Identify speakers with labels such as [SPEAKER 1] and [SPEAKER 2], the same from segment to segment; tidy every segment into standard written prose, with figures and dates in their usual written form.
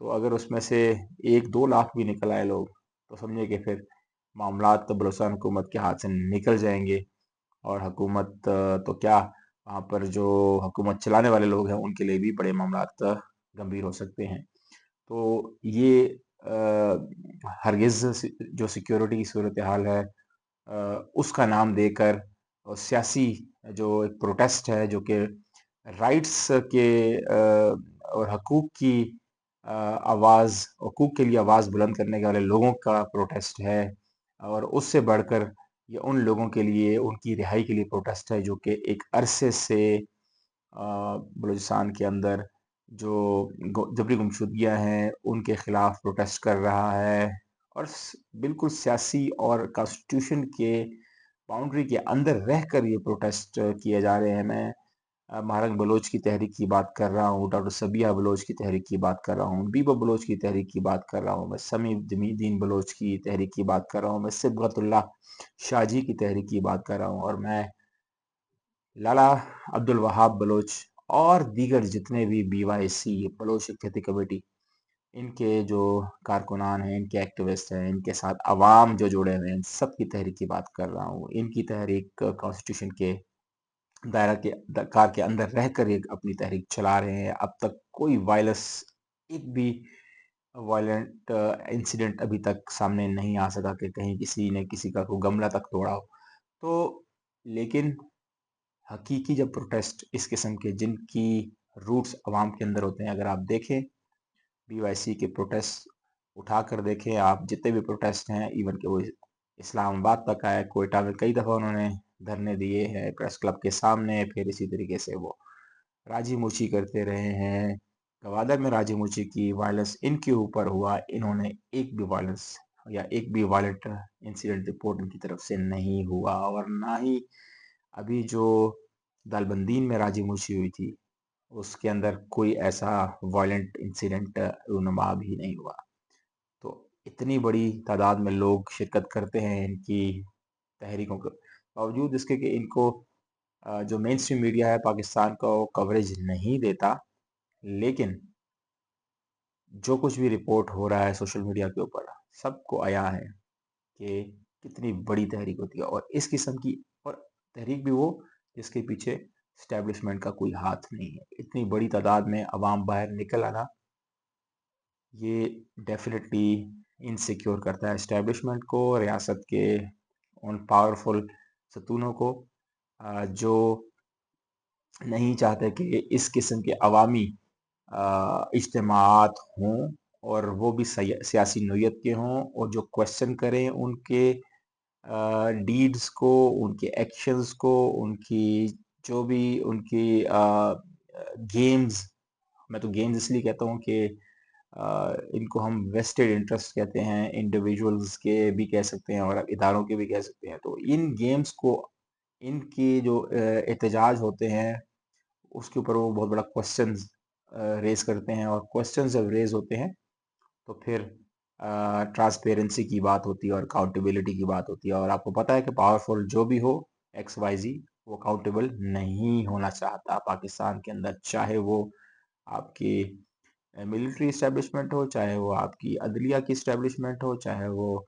[SPEAKER 1] تو اگر اس میں سے 1-2 لاکھ بھی نکل آئے لوگ تو سمجھے کہ پھر معاملات تو بلوچستان حکومت کے ہاتھ سے نکل جائیں گے، اور حکومت تو کیا، وہاں پر جو حکومت چلانے والے لوگ ہیں ان کے لیے بھی بڑے معاملات گمبھیر ہو سکتے ہیں۔ تو یہ ہرگز جو سیکیورٹی کی صورتحال ہے اس کا نام دے کر اور سیاسی جو ایک پروٹیسٹ ہے جو کہ رائٹس کے اور حقوق کی آواز، حقوق کے لیے آواز بلند کرنے والے لوگوں کا پروٹیسٹ ہے، اور اس سے بڑھ کر یہ ان لوگوں کے لیے ان کی رہائی کے لیے پروٹیسٹ ہے جو کہ ایک عرصے سے بلوچستان کے اندر جو جبری گمشدگیاں ہیں ان کے خلاف پروٹیسٹ کر رہا ہے، اور بالکل سیاسی اور کانسٹیٹیوشن کے باؤنڈری کے اندر رہ کر یہ پروٹیسٹ کیے جا رہے ہیں۔ میں مہارنگ بلوچ کی تحریک کی بات کر رہا ہوں، ڈاکٹر سبیہ بلوچ کی تحریک کی بات کر رہا ہوں، بیبا بلوچ کی تحریک کی بات کر رہا ہوں، میں سمیع دین بلوچ کی تحریک کی بات کر رہا ہوں، میں صبغت اللہ شاہ جی کی تحریک کی بات کر رہا ہوں، اور میں لالا عبدالوہاب بلوچ اور دیگر جتنے بھی بی وائی سی بلوچ اتحادی کمیٹی ان کے جو کارکنان ہیں، ان کے ایکٹیوسٹ ہیں، ان کے ساتھ عوام جو جڑے ہوئے ہیں، ان سب کی تحریک کی بات کر رہا ہوں۔ ان کی تحریک کانسٹیٹیوشن کے دائرہ کے کار کے اندر رہ کر ایک اپنی تحریک چلا رہے ہیں۔ اب تک کوئی وائلنس، ایک بھی وائلنٹ انسیڈنٹ ابھی تک سامنے نہیں آ سکا کہ کہیں کسی نے کسی کا کوئی گملہ تک توڑا ہو۔ تو لیکن حقیقی جب پروٹیسٹ اس قسم کے جن کی روٹس عوام کے اندر ہوتے ہیں، اگر آپ دیکھیں بی وائی سی کے پروٹیسٹ اٹھا کر دیکھیں آپ، جتنے بھی پروٹیسٹ ہیں، ایون کہ وہ اسلام آباد تک آئے، کوئٹہ میں کئی دفعہ انہوں نے دھرنے دیے ہیں پریس کلب کے سامنے، پھر اسی طریقے سے وہ راجی موچی کرتے رہے ہیں، گوادر میں راجی موچی کی، وائلنس ان کے اوپر ہوا، انہوں نے ایک بھی وائلنس یا ایک بھی وائلنٹ انسیڈنٹ رپورٹ ان کی طرف سے نہیں ہوا، اور نہ ہی ابھی جو دالبندین میں راجی موچی ہوئی تھی اس کے اندر کوئی ایسا وائلنٹ انسیڈنٹ رونما بھی نہیں ہوا۔ تو اتنی بڑی تعداد میں لوگ شرکت کرتے ہیں ان کی تحریکوں کے باوجود اس کے کہ ان کو جو مین اسٹریم میڈیا ہے پاکستان کا وہ کوریج نہیں دیتا، لیکن جو کچھ بھی رپورٹ ہو رہا ہے سوشل میڈیا کے اوپر سب کو آیا ہے کہ کتنی بڑی تحریک ہوتی ہے، اور اس قسم کی اور تحریک بھی وہ جس کے پیچھے اسٹیبلشمنٹ کا کوئی ہاتھ نہیں ہے۔ اتنی بڑی تعداد میں عوام باہر نکل آنا یہ ڈیفینیٹلی انسیکیور کرتا ہے اسٹیبلشمنٹ کو، ریاست کے ان پاورفل ستونوں کو جو نہیں چاہتے کہ اس قسم کے عوامی اجتماعات ہوں، اور وہ بھی سیاسی نوعیت کے ہوں، اور جو کوشچن کریں ان کے ڈیڈز کو، ان کے ایکشنز کو، ان کی جو بھی ان کی گیمز، میں تو گیمز اس لیے کہتا ہوں کہ ان کو ہم ویسٹڈ انٹرسٹ کہتے ہیں، انڈیویجولز کے بھی کہہ سکتے ہیں اور اداروں کے بھی کہہ سکتے ہیں۔ تو ان گیمز کو، ان کی جو احتجاج ہوتے ہیں اس کے اوپر وہ بہت بڑا کوشچنز ریز کرتے ہیں، اور کوشچنز جب ریز ہوتے ہیں تو پھر ٹرانسپیرنسی کی بات ہوتی ہے اور اکاؤنٹیبلٹی کی بات ہوتی ہے، اور آپ کو پتہ ہے کہ پاورفل جو بھی ہو ایکس وائی زی وہ اکاؤنٹیبل نہیں ہونا چاہتا پاکستان کے اندر، چاہے وہ آپ کی ملٹری اسٹیبلشمنٹ ہو، چاہے وہ آپ کی عدلیہ کی اسٹیبلشمنٹ ہو، چاہے وہ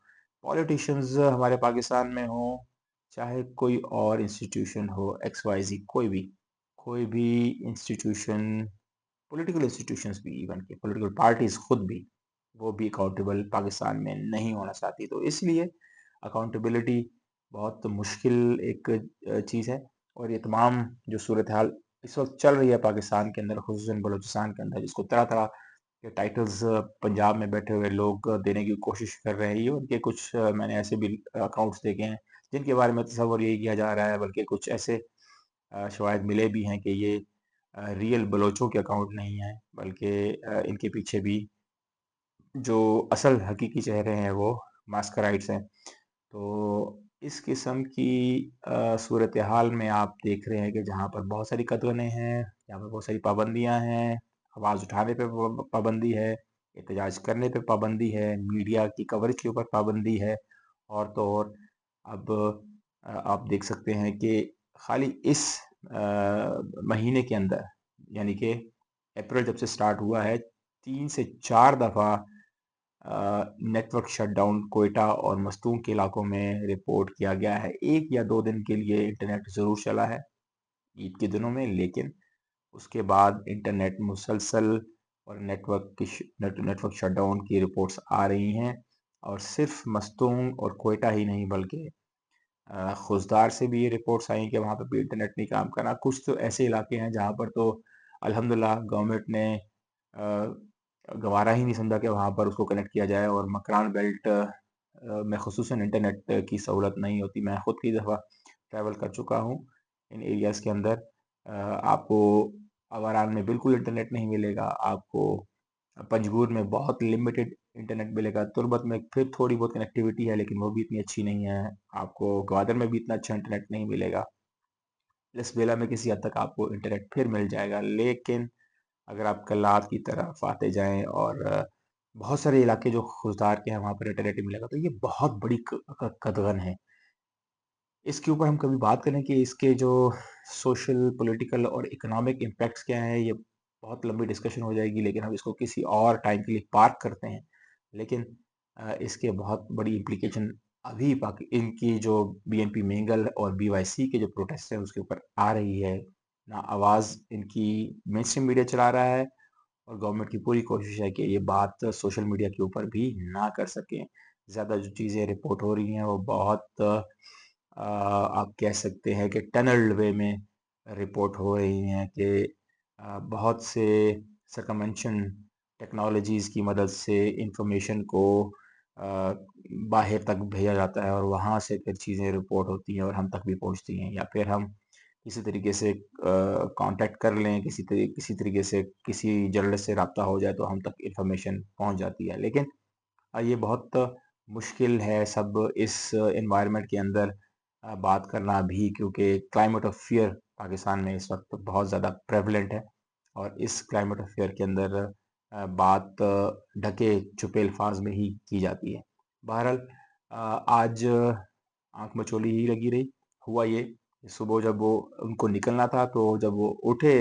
[SPEAKER 1] پولیٹیشنز ہمارے پاکستان میں ہوں، چاہے کوئی اور انسٹیٹیوشن ہو، ایکس وائی زی کوئی بھی انسٹیٹیوشن، پولیٹیکل انسٹیٹیوشنز بھی، ایون کہ پولیٹیکل پارٹیز خود بھی، وہ بھی اکاؤنٹیبل پاکستان میں نہیں ہونا چاہتی۔ تو اس لیے اکاؤنٹیبلٹی بہت مشکل ایک چیز ہے، اور یہ تمام جو صورتحال اس وقت چل رہی ہے پاکستان کے اندر، خصوصاً بلوچستان کے اندر، جس کو طرح طرح کے ٹائٹلز پنجاب میں بیٹھے ہوئے لوگ دینے کی کوشش کر رہے ہیں، ان کے کچھ میں نے ایسے بھی اکاؤنٹس دیکھے ہیں جن کے بارے میں تصور یہی کیا جا رہا ہے، بلکہ کچھ ایسے شواہد ملے بھی ہیں کہ یہ ریئل بلوچوں کے اکاؤنٹ نہیں ہیں، بلکہ ان کے پیچھے بھی جو اصل حقیقی چہرے ہیں وہ ماسکرائٹس ہیں۔ تو اس قسم کی صورتحال میں آپ دیکھ رہے ہیں کہ جہاں پر بہت ساری قدغنیں ہیں، جہاں پر بہت ساری پابندیاں ہیں، آواز اٹھانے پہ پابندی ہے، احتجاج کرنے پہ پابندی ہے، میڈیا کی کوریج کے اوپر پابندی ہے، اور تو اور اب آپ دیکھ سکتے ہیں کہ خالی اس مہینے کے اندر، یعنی کہ اپریل جب سے سٹارٹ ہوا ہے، 3 سے 4 دفعہ network shut down Quetta اور مستونگ کے علاقوں میں رپورٹ کیا گیا ہے۔ 1 یا 2 دن کے لیے انٹرنیٹ ضرور چلا ہے عید کے دنوں میں، لیکن اس کے بعد انٹرنیٹ مسلسل اور نیٹ ورک شٹ ڈاؤن کی رپورٹس آ رہی ہیں، اور صرف مستونگ اور کوئٹہ ہی نہیں بلکہ خوزدار سے بھی یہ رپورٹس آئیں کہ وہاں پہ بھی انٹرنیٹ نہیں کام کرنا۔ کچھ تو ایسے علاقے ہیں جہاں پر تو الحمدللہ گورنمنٹ نے گوارا ہی نہیں سمجھا کہ وہاں پر اس کو کنیکٹ کیا جائے، اور مکران بیلٹ میں خصوصاً انٹرنیٹ کی سہولت نہیں ہوتی۔ میں خود کئی دفعہ ٹریول کر چکا ہوں ان ایریاز کے اندر۔ آپ کو آوران میں بالکل انٹرنیٹ نہیں ملے گا، آپ کو پنجگور میں بہت لمیٹڈ انٹرنیٹ ملے گا، تربت میں پھر تھوڑی بہت کنیکٹیوٹی ہے لیکن وہ بھی اتنی اچھی نہیں ہے، آپ کو گوادر میں بھی اتنا اچھا انٹرنیٹ نہیں ملے گا، لسبیلا میں کسی حد تک آپ کو انٹرنیٹ پھر مل جائے گا۔ لیکن اگر آپ کلات کی طرف آتے جائیں اور بہت سارے علاقے جو خوزدار کے ہیں وہاں پر انٹرنیٹ ہی ملے گا، تو یہ بہت بڑی قدغن ہے۔ اس کے اوپر ہم کبھی بات کریں کہ اس کے جو سوشل، پولیٹیکل اور اکنامک امپیکٹس کیا ہیں، یہ بہت لمبی ڈسکشن ہو جائے گی، لیکن ہم اس کو کسی اور ٹائم کے لیے پارک کرتے ہیں۔ لیکن اس کے بہت بڑی امپلیکیشن ابھی ان کی جو بی این پی مینگل اور بی وائی سی کے جو پروٹیسٹ ہیں اس کے اوپر آ رہی ہے۔ نہ آواز ان کی مین اسٹریم میڈیا چلا رہا ہے، اور گورنمنٹ کی پوری کوشش ہے کہ یہ بات سوشل میڈیا کے اوپر بھی نہ کر سکیں۔ زیادہ جو چیزیں رپورٹ ہو رہی ہیں وہ بہت آپ کہہ سکتے ہیں کہ ٹنل وے میں رپورٹ ہو رہی ہیں، کہ بہت سے سرکمنشن ٹیکنالوجیز کی مدد سے انفارمیشن کو باہر تک بھیجا جاتا ہے، اور وہاں سے پھر چیزیں رپورٹ ہوتی ہیں اور ہم تک بھی پہنچتی ہیں، یا پھر ہم کسی طریقے سے کانٹیکٹ کر لیں، کسی طریقے سے کسی جرنلسٹ سے رابطہ ہو جائے تو ہم تک انفارمیشن پہنچ جاتی ہے۔ لیکن یہ بہت مشکل ہے سب اس انوائرمنٹ کے اندر بات کرنا بھی، کیونکہ کلائمیٹ آف فیئر پاکستان میں اس وقت بہت زیادہ پریولنٹ ہے، اور اس کلائمیٹ آف فیئر کے اندر بات ڈھکے چھپے الفاظ میں ہی کی جاتی ہے۔ بہرحال آج آنکھ مچولی ہی لگی رہی۔ ہوا یہ صبح جب وہ ان کو نکلنا تھا، تو جب وہ اٹھے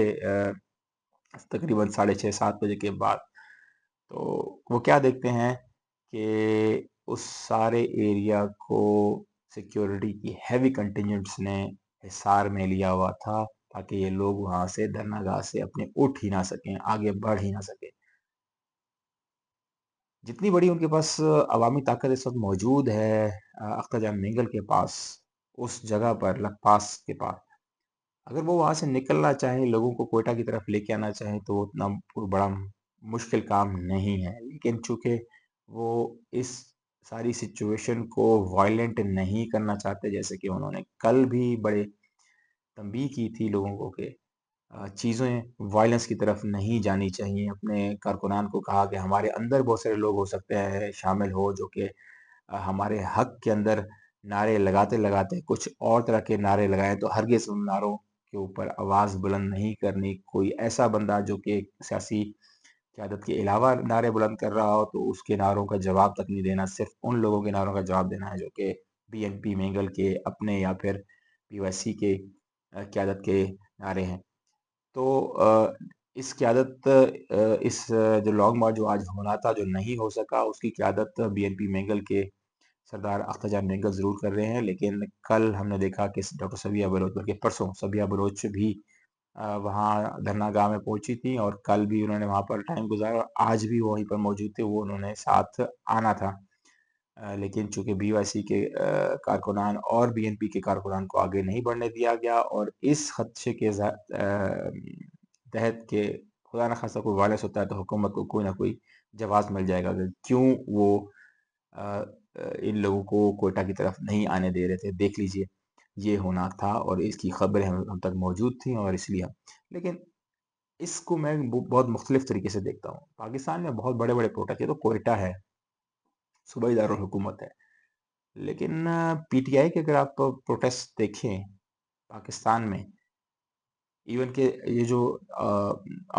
[SPEAKER 1] تقریباً 6:30-7 بجے کے بعد، تو وہ کیا دیکھتے ہیں کہ اس سارے ایریا کو سیکیورٹی کی ہیوی کنٹینجنٹس نے حصار میں لیا ہوا تھا، تاکہ یہ لوگ وہاں سے دھرنا گاہ سے اپنے اٹھ ہی نہ سکیں، آگے بڑھ ہی نہ سکیں۔ جتنی بڑی ان کے پاس عوامی طاقت اس وقت موجود ہے اختر جان مینگل کے پاس، اس جگہ پر لک پاس کے پاس، اگر وہ وہاں سے نکلنا چاہیں، لوگوں کو کوئٹہ کی طرف لے کے آنا چاہیں، تو وہ اتنا کوئی بڑا مشکل کام نہیں ہے۔ لیکن چونکہ وہ اس ساری سچویشن کو وائلنٹ نہیں کرنا چاہتے، جیسے کہ انہوں نے کل بھی بڑے تنبیہ کی تھی لوگوں کو کہ چیزیں وائلنس کی طرف نہیں جانی چاہیے۔ اپنے کارکنان کو کہا کہ ہمارے اندر بہت سارے لوگ ہو سکتے ہیں شامل ہو جو کہ ہمارے حق کے اندر نعرے لگاتے لگاتے کچھ اور طرح کے نعرے لگائیں، تو ہرگز ان نعروں کے اوپر آواز بلند نہیں کرنی۔ کوئی ایسا بندہ جو کہ سیاسی قیادت کے علاوہ نعرے بلند کر رہا ہو تو اس کے نعروں کا جواب تک نہیں دینا، صرف ان لوگوں کے نعروں کا جواب دینا ہے جو کہ بی این پی مینگل کے اپنے یا پھر پی وائی سی کے قیادت کے نعرے ہیں۔ تو اس قیادت اس جو لانگ مارچ جو آج ہونا تھا جو نہیں ہو سکا، اس کی قیادت بی این پی مینگل کے سردار اختر جان مینگل ضرور کر رہے ہیں، لیکن کل ہم نے دیکھا کہ ڈاکٹر صبیہ بلوچ، بلکہ پرسوں صبیہ بلوچ بھی وہاں دھرنا گاہ میں پہنچی تھیں، اور کل بھی انہوں نے وہاں پر ٹائم گزارا، اور آج بھی وہیں پر موجود تھے، وہ انہوں نے ساتھ آنا تھا، لیکن چونکہ بی وائی سی کے کارکنان اور بی این پی کے کارکنان کو آگے نہیں بڑھنے دیا گیا، اور اس خدشے کے تحت کہ خدا نہ خواستہ کوئی وائلنس ہوتا ہے تو حکومت کو کوئی نہ کوئی جواز مل جائے گا کہ کیوں وہ ان لوگوں کو کوئٹہ کی طرف نہیں آنے دے رہے تھے۔ دیکھ لیجئے یہ ہونا تھا، اور اس کی خبریں ہم تک موجود تھیں، اور اس لیے لیکن اس کو میں بہت مختلف طریقے سے دیکھتا ہوں۔ پاکستان میں بہت بڑے بڑے پروٹیسٹ، یہ تو کوئٹہ ہے، صوبائی دارالحکومت ہے، لیکن پی ٹی آئی کے اگر آپ پروٹیسٹ دیکھیں پاکستان میں، ایون کہ یہ جو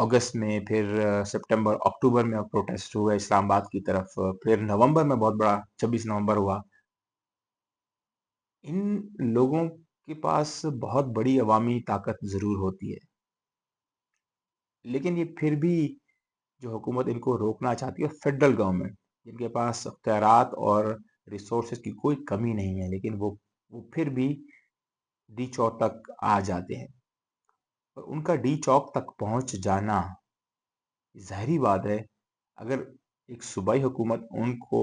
[SPEAKER 1] اگست میں، پھر سپٹمبر اکتوبر میں پروٹیسٹ ہوئے اسلام آباد کی طرف، پھر نومبر میں بہت بڑا 26 نومبر ہوا، ان لوگوں کے پاس بہت بڑی عوامی طاقت ضرور ہوتی ہے، لیکن یہ پھر بھی جو حکومت ان کو روکنا چاہتی ہے فیڈرل گورنمنٹ، جن کے پاس اختیارات اور ریسورسز کی کوئی کمی نہیں ہے، لیکن وہ پھر بھی ڈی چوک تک آ جاتے ہیں، اور ان کا ڈی چوک تک پہنچ جانا ظاہری بات ہے، اگر ایک صوبائی حکومت ان کو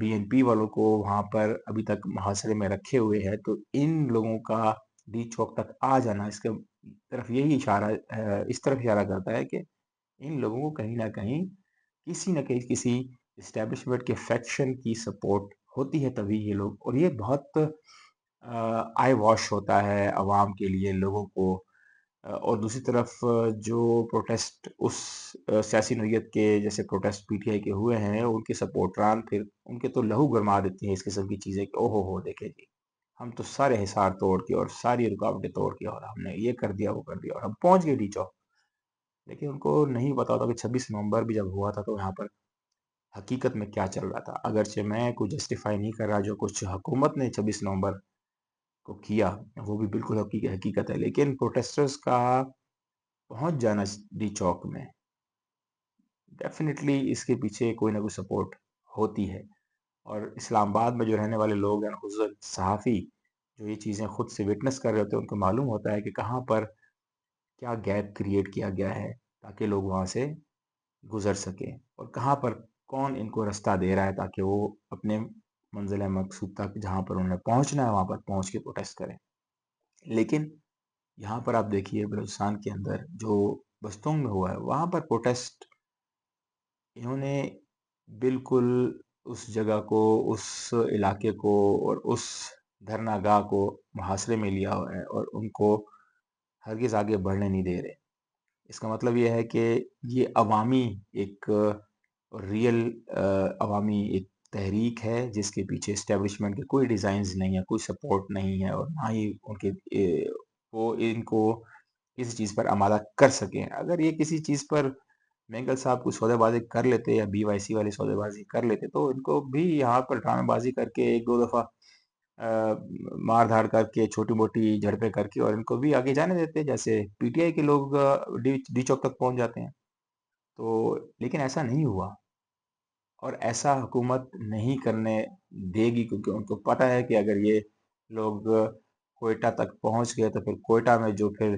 [SPEAKER 1] بی این پی والوں کو وہاں پر ابھی تک محاصرے میں رکھے ہوئے ہے، تو ان لوگوں کا ڈی چوک تک آ جانا اس کے طرف یہی اشارہ اس طرف اشارہ کرتا ہے کہ ان لوگوں کو کہیں نہ کہیں کسی اسٹیبلشمنٹ کے فیکشن کی سپورٹ ہوتی ہے، تبھی یہ لوگ، اور یہ بہت آئی واش ہوتا ہے عوام کے لیے، لوگوں کو۔ اور دوسری طرف جو پروٹیسٹ اس سیاسی نوعیت کے جیسے پروٹیسٹ پی ٹی آئی کے ہوئے ہیں، ان کے سپورٹران پھر ان کے تو لہو گرما دیتی ہیں اس قسم کی چیزیں کہ اوہو ہو دیکھے جی، ہم تو سارے حصار توڑ کے اور ساری رکاوٹیں توڑ کے اور ہم نے یہ کر دیا وہ کر دیا اور ہم پہنچ گئے ڈی چوک۔ لیکن ان کو نہیں پتا ہوتا کہ 26 نومبر بھی جب ہوا تھا تو یہاں پر حقیقت میں کیا چل رہا تھا، اگرچہ میں کوئی جسٹیفائی نہیں کر رہا جو کچھ حکومت نے 26 نومبر کو کیا وہ بھی بالکل حقیقت ہے، لیکن پروٹیسٹرز کا پہنچ جانا ڈی چوک میں ڈیفینیٹلی اس کے پیچھے کوئی نہ کوئی سپورٹ ہوتی ہے، اور اسلام آباد میں جو رہنے والے لوگ ہیں، خصوصاً صحافی جو یہ چیزیں خود سے وٹنس کر رہے ہوتے ہیں، ان کو معلوم ہوتا ہے کہ کہاں پر کیا گیپ کریٹ کیا گیا ہے تاکہ لوگ وہاں سے گزر سکیں، اور کہاں پر کون ان کو رستہ دے رہا ہے تاکہ وہ اپنے منزل مقصود تک جہاں پر انہیں پہنچنا ہے وہاں پر پہنچ کے پروٹیسٹ کریں۔ لیکن یہاں پر آپ دیکھیے بلوچستان کے اندر جو بستونگ میں ہوا ہے، وہاں پر پروٹیسٹ انہوں نے بالکل اس جگہ کو، اس علاقے کو اور اس دھرنا گاہ کو محاصرے میں لیا ہوا ہے، اور ان کو ہرگز آگے بڑھنے نہیں دے رہے۔ اس کا مطلب یہ ہے کہ یہ عوامی ایک ریئل عوامی ایک تحریک ہے جس کے پیچھے اسٹیبلشمنٹ کے کوئی ڈیزائنز نہیں ہے، کوئی سپورٹ نہیں ہے، اور نہ ہی ان کے وہ ان کو کسی چیز پر آمادہ کر سکیں۔ اگر یہ کسی چیز پر مینگل صاحب کو سودے بازی کر لیتے یا بی وائی سی والے سودے بازی کر لیتے تو ان کو بھی یہاں پر ڈرامے بازی کر کے ایک دو دفعہ مار دھاڑ کر کے چھوٹی موٹی جھڑپیں کر کے اور ان کو بھی آگے جانے دیتے، جیسے پی ٹی آئی کے لوگ ڈی چوک تک پہنچ جاتے ہیں۔ تو لیکن ایسا نہیں ہوا، اور ایسا حکومت نہیں کرنے دے گی، کیونکہ ان کو پتہ ہے کہ اگر یہ لوگ کوئٹہ تک پہنچ گئے تو پھر کوئٹہ میں جو پھر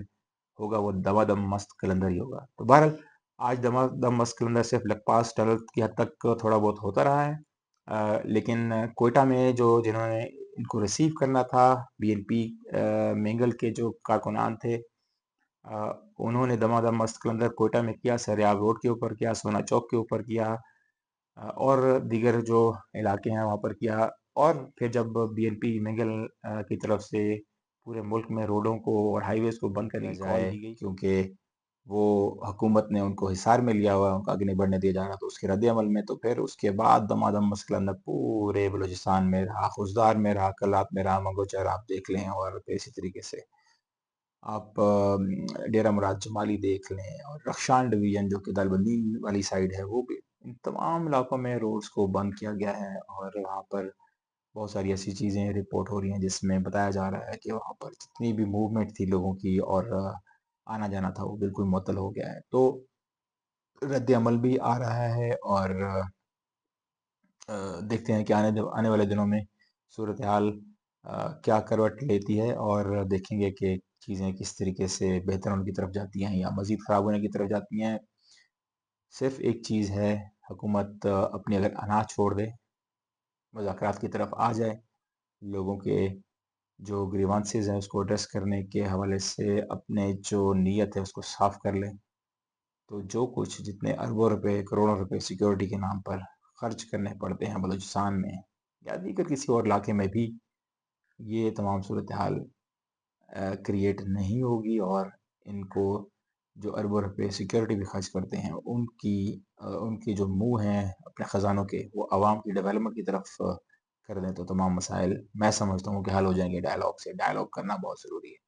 [SPEAKER 1] ہوگا وہ دما دم مست قلندر ہی ہوگا۔ تو بہرحال آج دما دم مست قلندر صرف لکپاس ٹنل کی حد تک تھوڑا بہت ہوتا رہا ہے، لیکن کوئٹہ میں جنہوں نے ان کو ریسیو کرنا تھا، بی این پی مینگل کے جو کارکنان تھے، انہوں نے دما دم مست قلندر کوئٹہ میں کیا، سریاب روڈ کے اوپر کیا، سونا چوک کے اوپر کیا، اور دیگر جو علاقے ہیں وہاں پر کیا، اور پھر جب بی این پی مینگل کی طرف سے پورے ملک میں روڈوں کو اور ہائی ویز کو بند کرنے جائے کیونکہ وہ حکومت نے ان کو حصار میں لیا ہوا، ان کو آگے نہیں بڑھنے دیا جا رہا، تو اس کے رد عمل میں تو پھر اس کے بعد دمادم مسئلہ پورے بلوچستان میں رہا، خوزدار میں رہا، کلات میں رہا، منگوچر آپ دیکھ لیں، اور پھر اسی طریقے سے آپ ڈیرہ مراد جمالی دیکھ لیں، اور رخشان ڈویژن جو کہ دالبندی والی سائڈ ہے، وہ بھی ان تمام علاقوں میں روڈز کو بند کیا گیا ہے، اور وہاں پر بہت ساری ایسی چیزیں رپورٹ ہو رہی ہیں جس میں بتایا جا رہا ہے کہ وہاں پر جتنی بھی موومنٹ تھی لوگوں کی اور آنا جانا تھا وہ بالکل معطل ہو گیا ہے۔ تو رد عمل بھی آ رہا ہے، اور دیکھتے ہیں کہ آنے والے دنوں میں صورتحال کیا کروٹ لیتی ہے، اور دیکھیں گے کہ چیزیں کس طریقے سے بہتر ہونے کی طرف جاتی ہیں یا مزید خراب ہونے کی طرف جاتی ہیں۔ صرف ایک چیز ہے، حکومت اپنی اگر انا چھوڑ دے، مذاکرات کی طرف آ جائے، لوگوں کے جو گریوانسز ہیں اس کو ایڈریس کرنے کے حوالے سے اپنے جو نیت ہے اس کو صاف کر لیں، تو جو کچھ جتنے اربوں روپے کروڑوں روپے سیکیورٹی کے نام پر خرچ کرنے پڑتے ہیں بلوچستان میں یا دیگر کسی اور علاقے میں بھی، یہ تمام صورتحال کریٹ نہیں ہوگی، اور ان کو جو اربوں روپے سیکیورٹی بھی خرچ کرتے ہیں ان کی جو منہ ہیں اپنے خزانوں کے، وہ عوام کی ڈیولپمنٹ کی طرف کر دیں تو تمام مسائل میں سمجھتا ہوں کہ حل ہو جائیں گے ڈائلاگ سے۔ ڈائلاگ کرنا بہت ضروری ہے۔